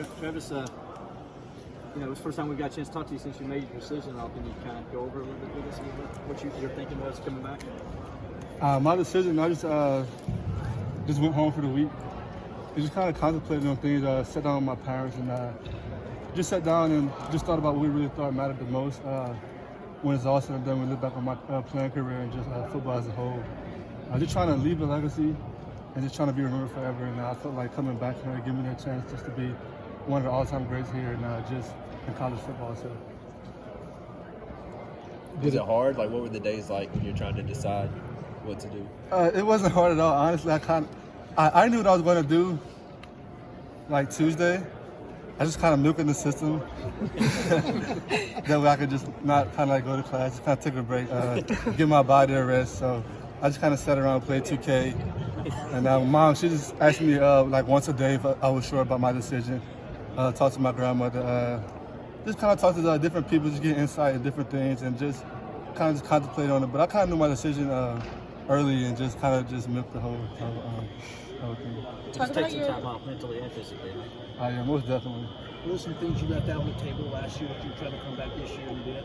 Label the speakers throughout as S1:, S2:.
S1: Travis, it was the first time we got a chance to talk to you since you made your decision. Can you kind of go over a little bit with us what your thinking was coming back?
S2: My decision, I just went home for the week. I just kind of contemplated on things. Sat down with my parents and just sat down and just thought about what we really thought mattered the most. When it's all said and done, we look back on my playing career and just football as a whole. Just trying to leave a legacy and just trying to be remembered forever. And I felt like coming back here and giving me a chance just to be one of the all-time greats here and just in college football. So.
S3: Was it hard? Like, what were the days like when you're trying to decide what to do?
S2: It wasn't hard at all. Honestly, I knew what I was going to do. Like Tuesday, I just kind of milking the system. That way I could just not kind of like go to class, just kind of take a break, give my body a rest. So I just kind of sat around and played 2K. And Mom, she just asked me like once a day if I was sure about my decision. Talk to my grandmother. Just kind of talk to different people, just get insight and different things, and just kind of just contemplate on it. But I kind of knew my decision early and just kind of just milked the whole thing.
S1: Just take some time off mentally and physically.
S2: Yeah, most definitely.
S1: What are some things you left out on the table last year that you tried to come back this year and did?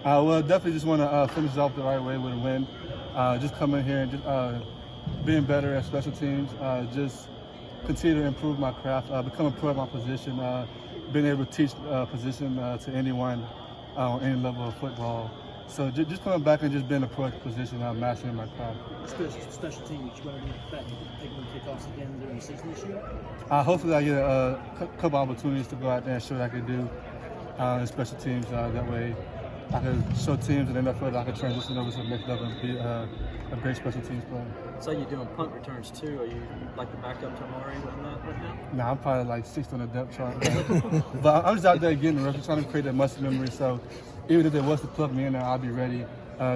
S2: Well, definitely just want to finish off the right way with a win. Just come in here and just being better at special teams. Just continue to improve my craft, become a pro at my position, being able to teach position to anyone on any level of football. So just coming back and just being a pro at the position, mastering my craft.
S1: Special teams, you want to get back and take them kickoffs again during the season this year?
S2: Hopefully I get a couple opportunities to go out there and show what I can do in special teams. That way I can show teams in the NFL that I can transition over to the next level and be a great special teams player.
S1: So you're doing punt returns too. Are you like the backup to Amari with that right now?
S2: Nah, I'm probably like 6th on the depth chart. But I'm just out there getting the reps, trying to create that muscle memory. So even if there was to plug me in there, I'll be ready.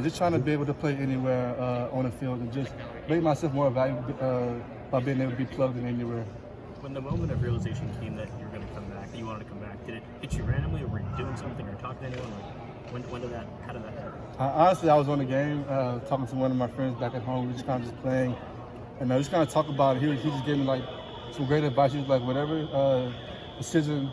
S2: Just trying to be able to play anywhere on the field and just make myself more valuable by being able to be plugged in anywhere.
S1: When the moment of realization came that you were going to come back, that you wanted to come back, did it hit you randomly, or were you doing something or talking to anyone? Like, how did that happen?
S2: Honestly, I was on the game, talking to one of my friends back at home. We were just kind of just playing, and I just kind of talk about it. He just gave me like some great advice. He was like, whatever decision,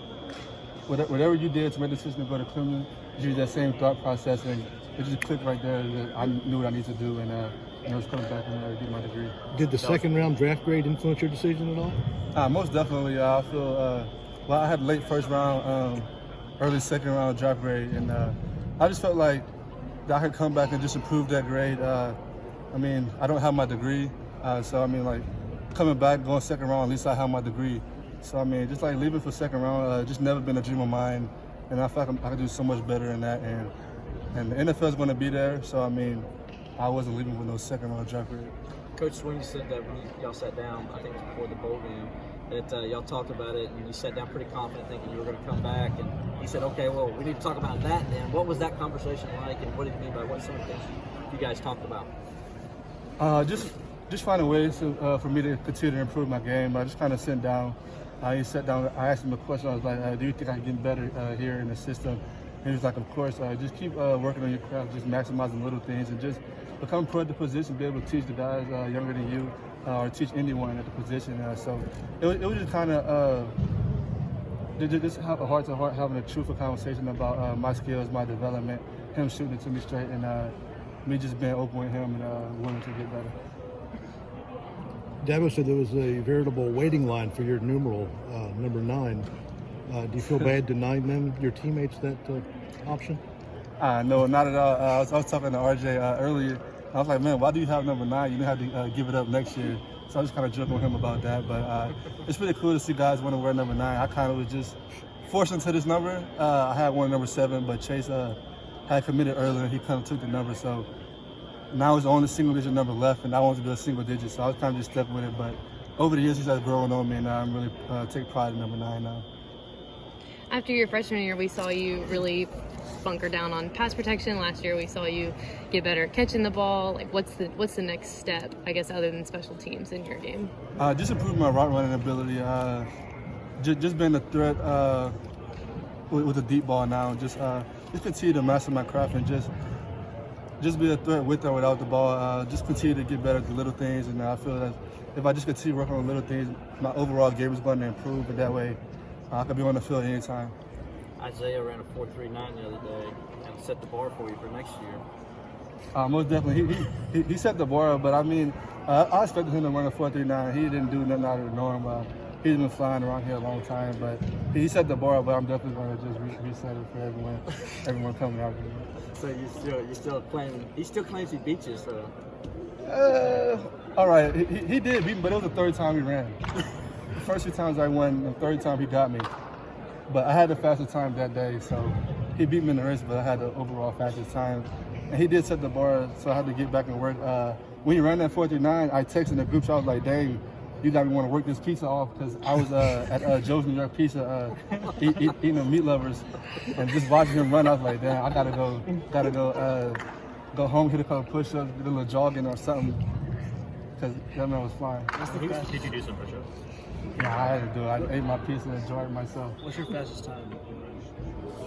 S2: whatever you did to make the decision to go to Clemson, use that same thought process, and it just clicked right there. That I knew what I needed to do, and I was coming back and get my degree.
S4: Did the second round draft grade influence your decision at all?
S2: Most definitely. I feel I had late first round, early second round draft grade, and I just felt like that I could come back and just improve that grade. I don't have my degree, so like coming back, going second round, at least I have my degree. So just like leaving for second round, just never been a dream of mine, and I feel like I could do so much better in that. And the NFL is going to be there, so I wasn't leaving with no second round draft grade.
S1: Coach Sweeney said that when y'all sat down, I think it was before the bowl game, that y'all talked about it, and you sat down pretty confident thinking you were going to come back, and he said, okay, well, we need to talk about that then. What was that conversation like, and what did you mean by what some of the things you guys talked about?
S2: Just finding ways for me to continue to improve my game. I just kind of sat down. He sat down. I asked him a question. I was like, do you think I can get better here in the system? And he was like, of course. Just keep working on your craft, just maximizing little things, and just become pro at the position, be able to teach the guys younger than you, or teach anyone at the position. So it was just kind of just have a heart-to-heart, having a truthful conversation about my skills, my development, him shooting it to me straight, and me just being open with him and willing to get better.
S4: Dabo said there was a veritable waiting line for your numeral, number 9. Do you feel bad denying them, your teammates, that option?
S2: No, not at all. I was talking to RJ earlier. I was like, man, why do you have number 9? You didn't have to give it up next year. So I was kind of joking with him about that. But it's really cool to see guys want to wear number 9. I kind of was just forced into this number. I had one number 7, but Chase had committed earlier. He kind of took the number. So now it's the only single-digit number left, and I wanted to do a single digit. So I was kind of just stuck with it. But over the years, he's started growing on me, and I'm really take pride in number 9 now.
S5: After your freshman year, we saw you really bunker down on pass protection. Last year, we saw you get better at catching the ball. Like, what's the next step, I guess, other than special teams in your game?
S2: Just improve my route running ability. Just being a threat with a deep ball now. Just continue to master my craft and just be a threat with or without the ball. Just continue to get better at the little things, and I feel that if I just continue working on little things, my overall game is going to improve, and that way I could be on the field anytime.
S1: Isaiah ran a 4.39 the other day and set the bar for you for next year.
S2: Most definitely. He set the bar up, but I mean, I expected him to run a 4.39. He didn't do nothing out of the norm. He's been flying around here a long time, but he set the bar up, but I'm definitely going to just reset it for everyone coming out here.
S1: So you still claiming he still claims he beat you, so
S2: All right, he did beat me, but it was the third time he ran. The first 2 times I won, the third time he got me. But I had the fastest time that day, so he beat me in the race, but I had the overall fastest time. And he did set the bar, so I had to get back and work. When he ran that 4.39, I texted the group chat, I was like, dang, you got me want to work this pizza off, because I was at Joe's New York Pizza eating the meat lovers, and just watching him run, I was like, damn, I gotta go home, hit a couple push-ups, get a little jogging or something, because that man was flying.
S3: Did you do some push-ups?
S2: Yeah, I had to do it. I ate my pizza and enjoyed it myself.
S1: what's your fastest time?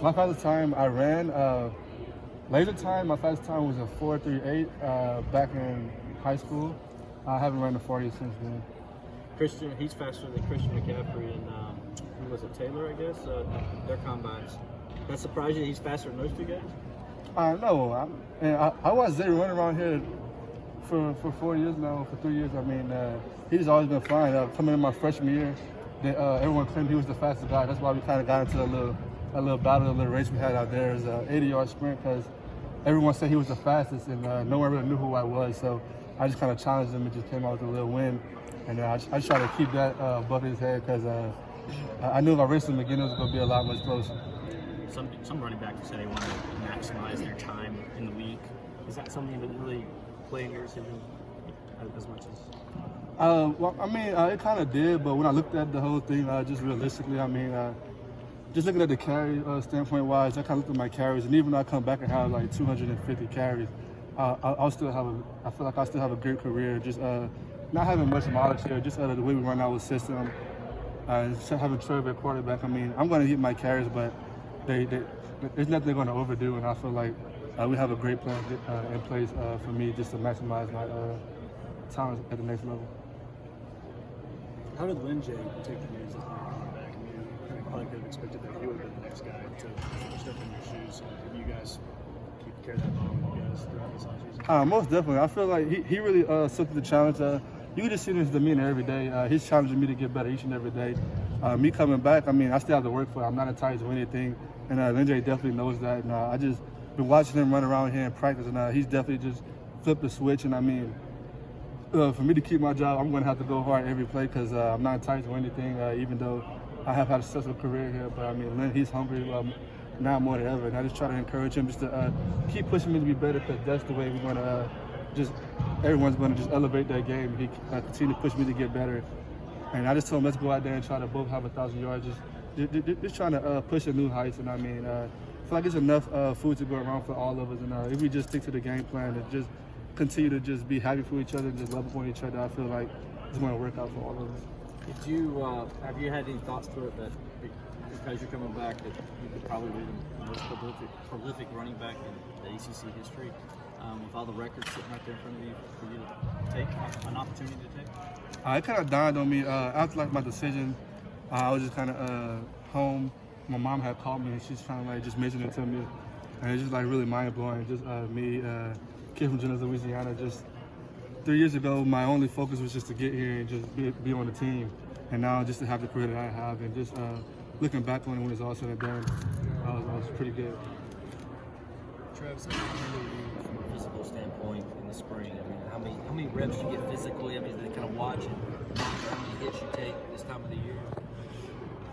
S2: My fastest time I ran, laser time, my fastest time was a 4.38 back in high school. I haven't run the 40 since then.
S1: Christian, he's faster than Christian McCaffrey and who was it, Taylor, I guess, their combines. That surprised you he's faster than those two guys?
S2: No, I watched Zay run around here for 4 years now, for 3 years. I mean, he's always been flying. Coming in my freshman year, everyone claimed he was the fastest guy. That's why we kind of got into a little battle, a little race we had out there. It was an 80-yard sprint because everyone said he was the fastest, and no one really knew who I was. So I just kind of challenged him and just came out with a little win. And I just try to keep that above his head because I knew if I raced him again, it was going to be a lot much closer.
S6: Some running backs say they want to maximize their time in the week. Is that something that didn't really play in your decision as much as?
S2: Well, I mean, it kind of did, but when I looked at the whole thing, just realistically, I mean, just looking at the carry standpoint-wise, I kind of looked at my carries, and even though I come back and have like 250 carries, I feel like I still have a great career. Just not having much mileage here, just the way we run our system, having Trevor at quarterback. I mean, I'm going to hit my carries, but there's nothing they're going to overdo, and I feel like we have a great plan in place for me just to maximize my talents at the next level.
S7: How did Lynn J take the news as a quarterback? I mean, you probably could have expected that he would have been the next guy to step in your shoes. Have you guys carried that ball with you guys throughout this offseason?
S2: Most definitely. I feel like he really took the challenge. You can just see his demeanor every day. He's challenging me to get better each and every day. Me coming back, I mean, I still have to work for it. I'm not entitled to anything, and Lynn J definitely knows that. And I just been watching him run around here in practice, and he's definitely just flipped the switch. And I mean, for me to keep my job, I'm going to have to go hard every play because I'm not entitled to anything, even though I have had a successful career here. But I mean, Lynn, he's hungry now more than ever, and I just try to encourage him just to keep pushing me to be better because that's the way we're going to everyone's going to just elevate their game. He continue to push me to get better. And I just told him, let's go out there and try to both have 1,000 yards, just trying to push to new heights. And I mean, I feel like it's enough food to go around for all of us. And if we just stick to the game plan and just continue to just be happy for each other and just love upon each other, I feel like it's going to work out for all of us.
S1: Did you have you had any thoughts to it that because you're coming back that you could probably be the most prolific running back in the ACC history? With all the records sitting right there in front of you for you to take an opportunity to take?
S2: It kind of dawned on me after like my decision. I was just kind of home. My mom had called me and she's trying to like just mention it to me, and it's just like really mind blowing. Just me, kid from Jennings, Louisiana. Just 3 years ago, my only focus was just to get here and just be on the team, and now just to have the career that I have, and just looking back on it when it's all said and done, I was pretty good.
S1: Travis, how do you from a physical standpoint in the spring? I mean, how many reps do you get physically? I mean, they kind of watch and how many hits you take this time of the year?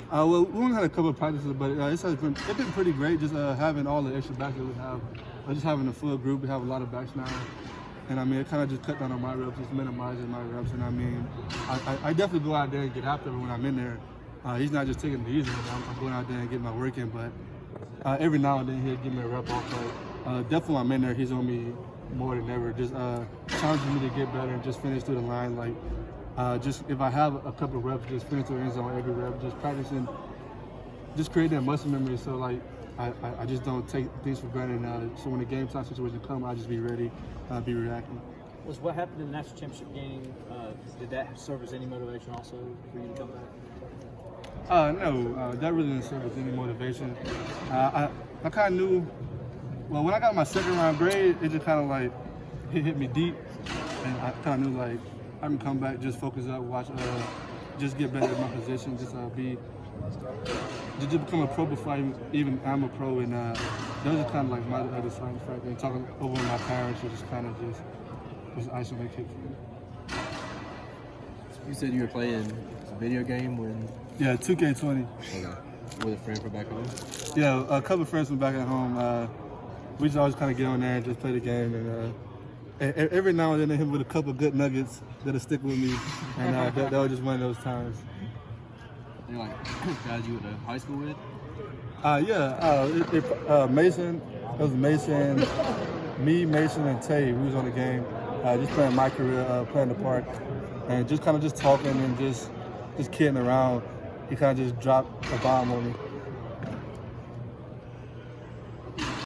S2: Well, we only had a couple of practices, but it's been pretty great just having all the extra backs that we have. Just having a full group, we have a lot of backs now. And I mean, it kind of just cut down on my reps, just minimizing my reps. And I mean, I definitely go out there and get after him when I'm in there. He's not just taking it easy. I'm going out there and getting my work in, but every now and then he'll give me a rep off. But definitely when I'm in there, he's on me more than ever. Just challenging me to get better and just finish through the line. Like, just if I have a couple of reps, just finish through the end zone every rep. Just practicing, just creating that muscle memory. So like, I just don't take things for granted. So when the game time situation comes, I just be ready, be reacting.
S1: Was what happened in the national championship game, did that serve as any motivation also for you to come back?
S2: No, that really didn't serve as any motivation. I kind of knew, well, when I got my second round grade, it just kind of like hit me deep. And I kind of knew like I can come back, just focus up, watch, just get better at my position, just become a pro before even I'm a pro. And those are kind of like my other deciding factor. And talking over with my parents was just kind of just icing on the cake for me.
S3: You said you were playing a video game when.
S2: Yeah, 2K20.
S3: Okay. With a friend from back home.
S2: Yeah, a couple of friends from back at home. We just always kind of get on there and just play the game. And every now and then they hit me with a couple of good nuggets that'll stick with me. And that was just one of those times.
S3: They're like guys you went to high school with?
S2: Mason. It was Mason, me, Mason, and Tay. We was on the game, just playing my career, playing the part, and just kind of just talking and just kidding around. He kind of just dropped a bomb on me.